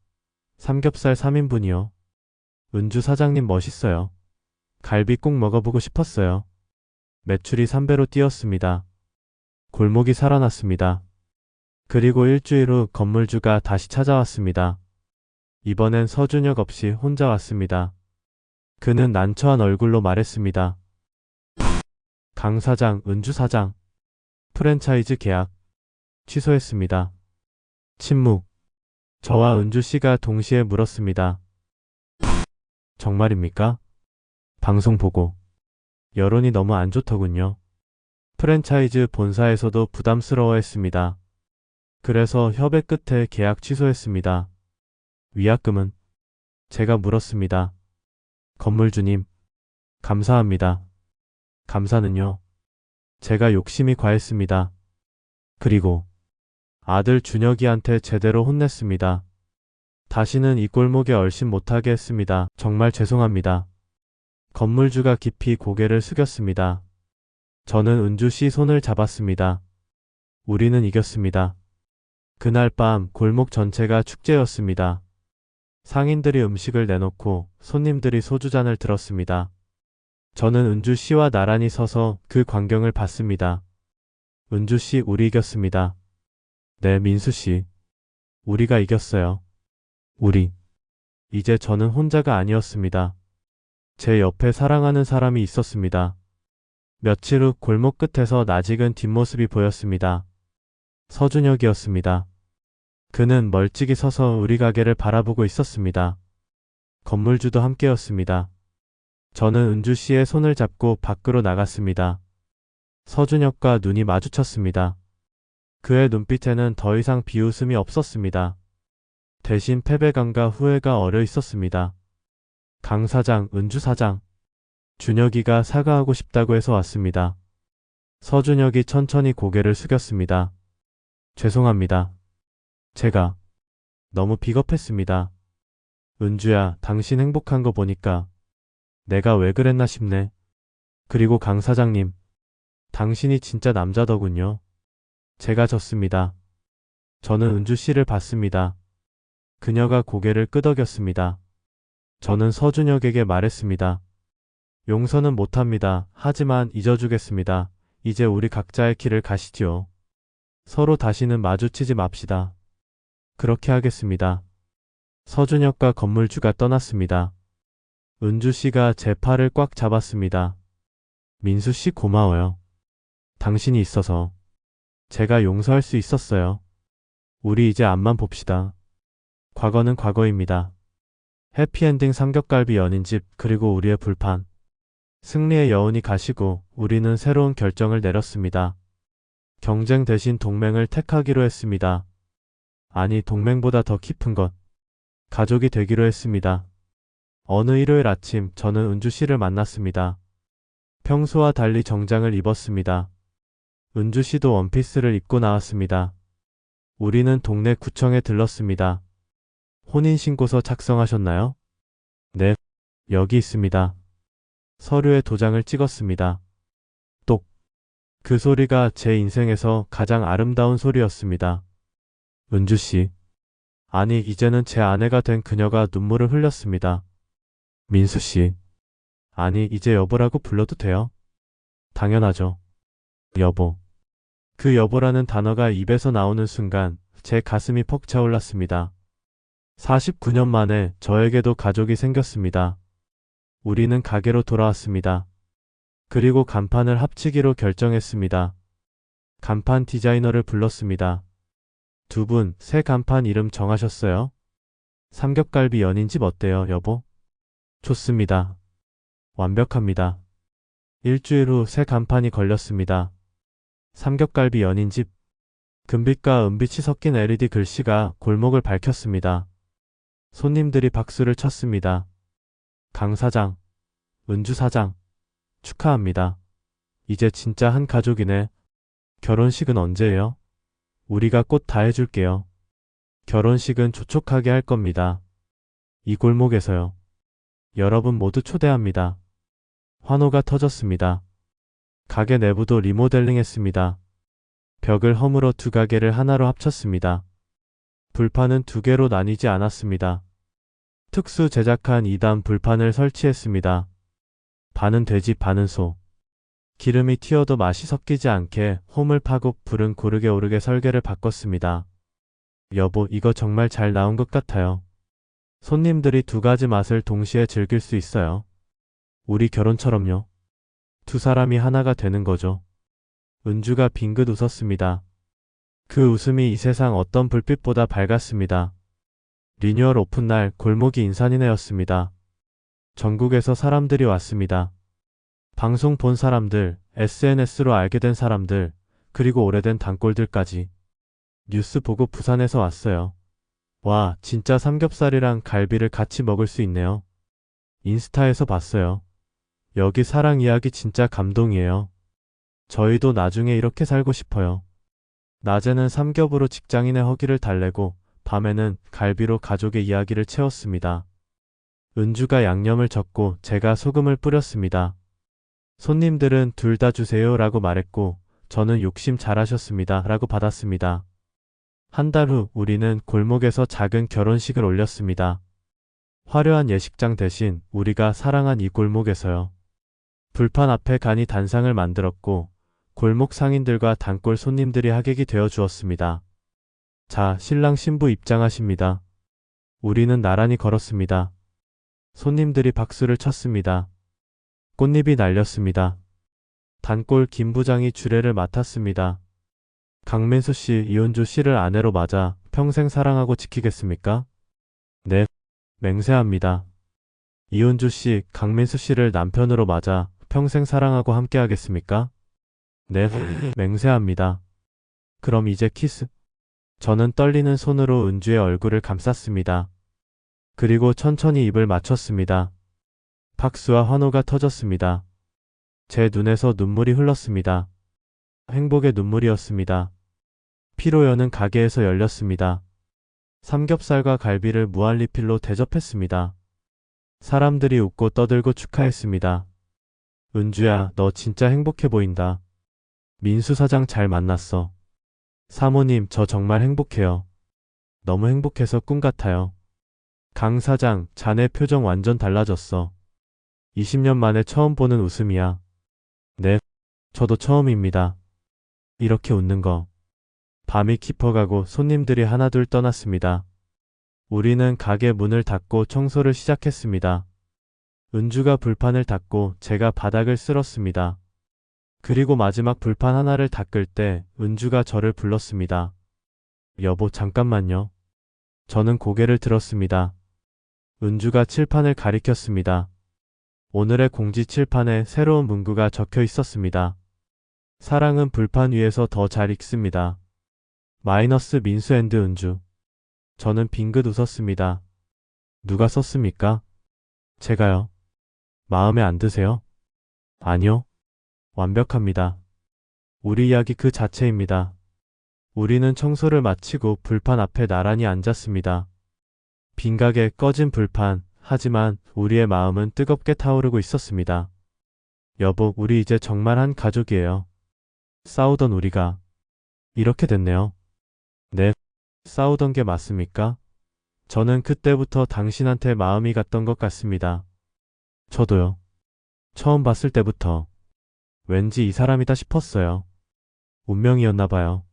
삼겹살 3인분이요. 은주 사장님 멋있어요. 갈비 꼭 먹어보고 싶었어요. 매출이 3배로 뛰었습니다. 골목이 살아났습니다. 그리고 일주일 후 건물주가 다시 찾아왔습니다. 이번엔 서준혁 없이 혼자 왔습니다. 그는 난처한 얼굴로 말했습니다. 강 사장, 은주 사장, 프랜차이즈 계약 취소했습니다. 침묵. 저와 은주 씨가 동시에 물었습니다. 정말입니까? 방송 보고. 여론이 너무 안 좋더군요. 프랜차이즈 본사에서도 부담스러워했습니다. 그래서 협의 끝에 계약 취소했습니다. 위약금은? 제가 물었습니다. 건물주님, 감사합니다. 감사는요? 제가 욕심이 과했습니다. 그리고 아들 준혁이한테 제대로 혼냈습니다. 다시는 이 골목에 얼씬 못하게 했습니다. 정말 죄송합니다. 건물주가 깊이 고개를 숙였습니다. 저는 은주 씨 손을 잡았습니다. 우리는 이겼습니다. 그날 밤 골목 전체가 축제였습니다. 상인들이 음식을 내놓고 손님들이 소주잔을 들었습니다. 저는 은주 씨와 나란히 서서 그 광경을 봤습니다. 은주 씨, 우리 이겼습니다. 네, 민수 씨. 우리가 이겼어요. 우리. 이제 저는 혼자가 아니었습니다. 제 옆에 사랑하는 사람이 있었습니다. 며칠 후 골목 끝에서 낯익은 뒷모습이 보였습니다. 서준혁이었습니다. 그는 멀찍이 서서 우리 가게를 바라보고 있었습니다. 건물주도 함께였습니다. 저는 은주 씨의 손을 잡고 밖으로 나갔습니다. 서준혁과 눈이 마주쳤습니다. 그의 눈빛에는 더 이상 비웃음이 없었습니다. 대신 패배감과 후회가 어려 있었습니다. 강 사장, 은주 사장. 준혁이가 사과하고 싶다고 해서 왔습니다. 서준혁이 천천히 고개를 숙였습니다. 죄송합니다. 제가 너무 비겁했습니다. 은주야, 당신 행복한 거 보니까 내가 왜 그랬나 싶네. 그리고 강 사장님, 당신이 진짜 남자더군요. 제가 졌습니다. 저는 은주 씨를 봤습니다. 그녀가 고개를 끄덕였습니다. 저는 서준혁에게 말했습니다. 용서는 못합니다. 하지만 잊어주겠습니다. 이제 우리 각자의 길을 가시지요. 서로 다시는 마주치지 맙시다. 그렇게 하겠습니다. 서준혁과 건물주가 떠났습니다. 은주 씨가 제 팔을 꽉 잡았습니다. 민수 씨 고마워요. 당신이 있어서 제가 용서할 수 있었어요. 우리 이제 앞만 봅시다. 과거는 과거입니다. 해피엔딩 삼겹갈비 연인집 그리고 우리의 불판. 승리의 여운이 가시고 우리는 새로운 결정을 내렸습니다. 경쟁 대신 동맹을 택하기로 했습니다. 아니, 동맹보다 더 깊은 것. 가족이 되기로 했습니다. 어느 일요일 아침 저는 은주 씨를 만났습니다. 평소와 달리 정장을 입었습니다. 은주 씨도 원피스를 입고 나왔습니다. 우리는 동네 구청에 들렀습니다. 혼인신고서 작성하셨나요? 네, 여기 있습니다. 서류에 도장을 찍었습니다. 똑. 그 소리가 제 인생에서 가장 아름다운 소리였습니다. 은주 씨. 아니, 이제는 제 아내가 된 그녀가 눈물을 흘렸습니다. 민수 씨. 아니, 이제 여보라고 불러도 돼요? 당연하죠. 여보. 그 여보라는 단어가 입에서 나오는 순간 제 가슴이 퍽 차올랐습니다. 49년 만에 저에게도 가족이 생겼습니다. 우리는 가게로 돌아왔습니다. 그리고 간판을 합치기로 결정했습니다. 간판 디자이너를 불렀습니다. 두 분 새 간판 이름 정하셨어요? 삼겹갈비 연인집 어때요, 여보? 좋습니다. 완벽합니다. 일주일 후 새 간판이 걸렸습니다. 삼겹갈비 연인집. 금빛과 은빛이 섞인 LED 글씨가 골목을 밝혔습니다. 손님들이 박수를 쳤습니다. 강 사장, 은주 사장, 축하합니다. 이제 진짜 한 가족이네. 결혼식은 언제예요? 우리가 꽃 다 해줄게요. 결혼식은 촉촉하게 할 겁니다. 이 골목에서요. 여러분 모두 초대합니다. 환호가 터졌습니다. 가게 내부도 리모델링 했습니다. 벽을 허물어 두 가게를 하나로 합쳤습니다. 불판은 두 개로 나뉘지 않았습니다. 특수 제작한 2단 불판을 설치했습니다. 반은 돼지 반은 소. 기름이 튀어도 맛이 섞이지 않게 홈을 파고 불은 고르게 오르게 설계를 바꿨습니다. 여보, 이거 정말 잘 나온 것 같아요. 손님들이 두 가지 맛을 동시에 즐길 수 있어요. 우리 결혼처럼요. 두 사람이 하나가 되는 거죠. 은주가 빙긋 웃었습니다. 그 웃음이 이 세상 어떤 불빛보다 밝았습니다. 리뉴얼 오픈 날 골목이 인산이네였습니다. 전국에서 사람들이 왔습니다. 방송 본 사람들, SNS로 알게 된 사람들, 그리고 오래된 단골들까지. 뉴스 보고 부산에서 왔어요. 와, 진짜 삼겹살이랑 갈비를 같이 먹을 수 있네요. 인스타에서 봤어요. 여기 사랑 이야기 진짜 감동이에요. 저희도 나중에 이렇게 살고 싶어요. 낮에는 삼겹으로 직장인의 허기를 달래고 밤에는 갈비로 가족의 이야기를 채웠습니다. 은주가 양념을 젓고 제가 소금을 뿌렸습니다. 손님들은 둘 다 주세요 라고 말했고 저는 욕심 잘하셨습니다 라고 받았습니다. 한 달 후 우리는 골목에서 작은 결혼식을 올렸습니다. 화려한 예식장 대신 우리가 사랑한 이 골목에서요. 불판 앞에 간이 단상을 만들었고 골목 상인들과 단골 손님들이 하객이 되어 주었습니다. 자, 신랑 신부 입장하십니다. 우리는 나란히 걸었습니다. 손님들이 박수를 쳤습니다. 꽃잎이 날렸습니다. 단골 김 부장이 주례를 맡았습니다. 강민수 씨, 이은주 씨를 아내로 맞아 평생 사랑하고 지키겠습니까? 네, 맹세합니다. 이은주 씨, 강민수 씨를 남편으로 맞아 평생 사랑하고 함께하겠습니까? 네, 맹세합니다. 그럼 이제 키스. 저는 떨리는 손으로 은주의 얼굴을 감쌌습니다. 그리고 천천히 입을 맞췄습니다. 박수와 환호가 터졌습니다. 제 눈에서 눈물이 흘렀습니다. 행복의 눈물이었습니다. 피로 여는 가게에서 열렸습니다. 삼겹살과 갈비를 무한 리필로 대접했습니다. 사람들이 웃고 떠들고 축하했습니다. 은주야, 너 진짜 행복해 보인다. 민수 사장 잘 만났어. 사모님, 저 정말 행복해요. 너무 행복해서 꿈 같아요. 강 사장, 자네 표정 완전 달라졌어. 20년 만에 처음 보는 웃음이야. 네, 저도 처음입니다. 이렇게 웃는 거. 밤이 깊어가고 손님들이 하나둘 떠났습니다. 우리는 가게 문을 닫고 청소를 시작했습니다. 은주가 불판을 닦고 제가 바닥을 쓸었습니다. 그리고 마지막 불판 하나를 닦을 때 은주가 저를 불렀습니다. 여보, 잠깐만요. 저는 고개를 들었습니다. 은주가 칠판을 가리켰습니다. 오늘의 공지 칠판에 새로운 문구가 적혀 있었습니다. 사랑은 불판 위에서 더 잘 익습니다. 마이너스 민수 앤드 은주. 저는 빙긋 웃었습니다. 누가 썼습니까? 제가요. 마음에 안 드세요? 아니요. 완벽합니다. 우리 이야기 그 자체입니다. 우리는 청소를 마치고 불판 앞에 나란히 앉았습니다. 빈 가게, 꺼진 불판, 하지만 우리의 마음은 뜨겁게 타오르고 있었습니다. 여보, 우리 이제 정말 한 가족이에요. 싸우던 우리가 이렇게 됐네요. 네, 싸우던 게 맞습니까? 저는 그때부터 당신한테 마음이 갔던 것 같습니다. 저도요. 처음 봤을 때부터 왠지 이 사람이다 싶었어요. 운명이었나 봐요.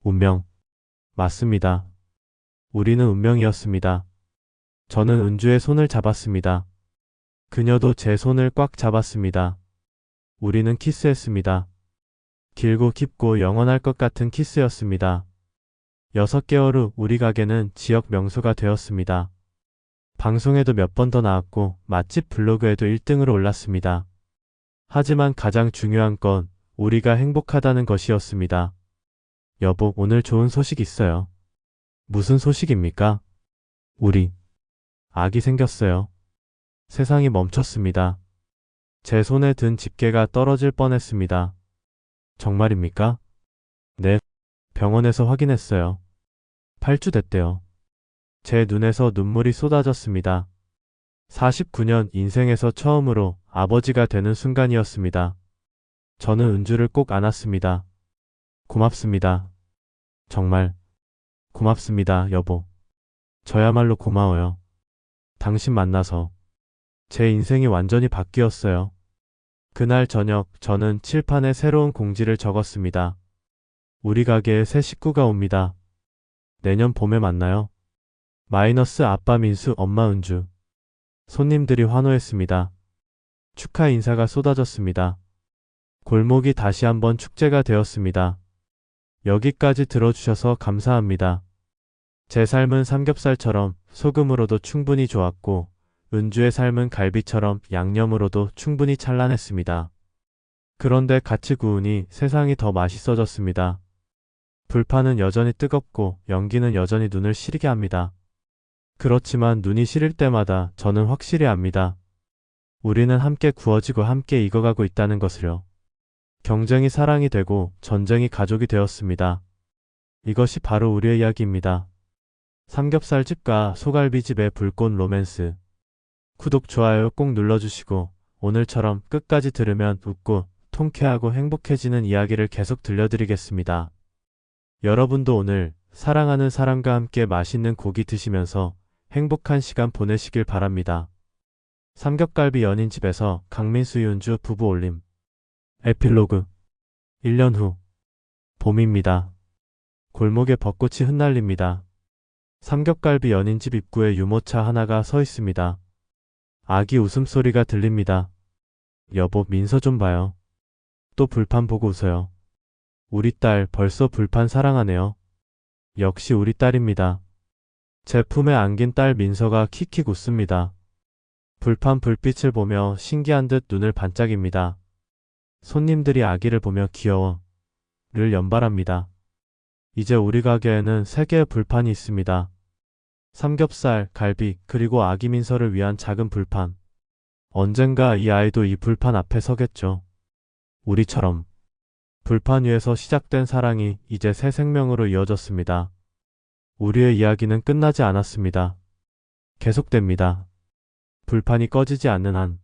운명. 맞습니다. 우리는 운명이었습니다. 저는 은주의 손을 잡았습니다. 그녀도 제 손을 꽉 잡았습니다. 우리는 키스했습니다. 길고 깊고 영원할 것 같은 키스였습니다. 6개월 후 우리 가게는 지역 명소가 되었습니다. 방송에도 몇 번 더 나왔고 맛집 블로그에도 1등으로 올랐습니다. 하지만 가장 중요한 건 우리가 행복하다는 것이었습니다. 여보, 오늘 좋은 소식 있어요. 무슨 소식입니까? 우리 아기 생겼어요. 세상이 멈췄습니다. 제 손에 든 집게가 떨어질 뻔했습니다. 정말입니까? 네, 병원에서 확인했어요. 8주 됐대요. 제 눈에서 눈물이 쏟아졌습니다. 49년 인생에서 처음으로 아버지가 되는 순간이었습니다. 저는 은주를 꼭 안았습니다. 고맙습니다. 정말 고맙습니다, 여보. 저야말로 고마워요. 당신 만나서 제 인생이 완전히 바뀌었어요. 그날 저녁 저는 칠판에 새로운 공지를 적었습니다. 우리 가게에 새 식구가 옵니다. 내년 봄에 만나요. 마이너스 아빠 민수, 엄마 은주. 손님들이 환호했습니다. 축하 인사가 쏟아졌습니다. 골목이 다시 한번 축제가 되었습니다. 여기까지 들어주셔서 감사합니다. 제 삶은 삼겹살처럼 소금으로도 충분히 좋았고 은주의 삶은 갈비처럼 양념으로도 충분히 찬란했습니다. 그런데 같이 구우니 세상이 더 맛있어졌습니다. 불판은 여전히 뜨겁고 연기는 여전히 눈을 시리게 합니다. 그렇지만 눈이 시릴 때마다 저는 확실히 압니다. 우리는 함께 구워지고 함께 익어가고 있다는 것을요. 경쟁이 사랑이 되고 전쟁이 가족이 되었습니다. 이것이 바로 우리의 이야기입니다. 삼겹살집과 소갈비집의 불꽃 로맨스. 구독, 좋아요 꼭 눌러주시고 오늘처럼 끝까지 들으면 웃고 통쾌하고 행복해지는 이야기를 계속 들려드리겠습니다. 여러분도 오늘 사랑하는 사람과 함께 맛있는 고기 드시면서 행복한 시간 보내시길 바랍니다. 삼겹갈비 연인집에서 강민수 윤주 부부 올림. 에필로그. 1년 후. 봄입니다. 골목에 벚꽃이 흩날립니다. 삼겹갈비 연인집 입구에 유모차 하나가 서 있습니다. 아기 웃음소리가 들립니다. 여보, 민서 좀 봐요. 또 불판 보고 웃어요. 우리 딸 벌써 불판 사랑하네요. 역시 우리 딸입니다. 제 품에 안긴 딸 민서가 킥킥 웃습니다. 불판 불빛을 보며 신기한 듯 눈을 반짝입니다. 손님들이 아기를 보며 귀여워를 연발합니다. 이제 우리 가게에는 3개의 불판이 있습니다. 삼겹살, 갈비, 그리고 아기 민서를 위한 작은 불판. 언젠가 이 아이도 이 불판 앞에 서겠죠. 우리처럼. 불판 위에서 시작된 사랑이 이제 새 생명으로 이어졌습니다. 우리의 이야기는 끝나지 않았습니다. 계속됩니다. 불판이 꺼지지 않는 한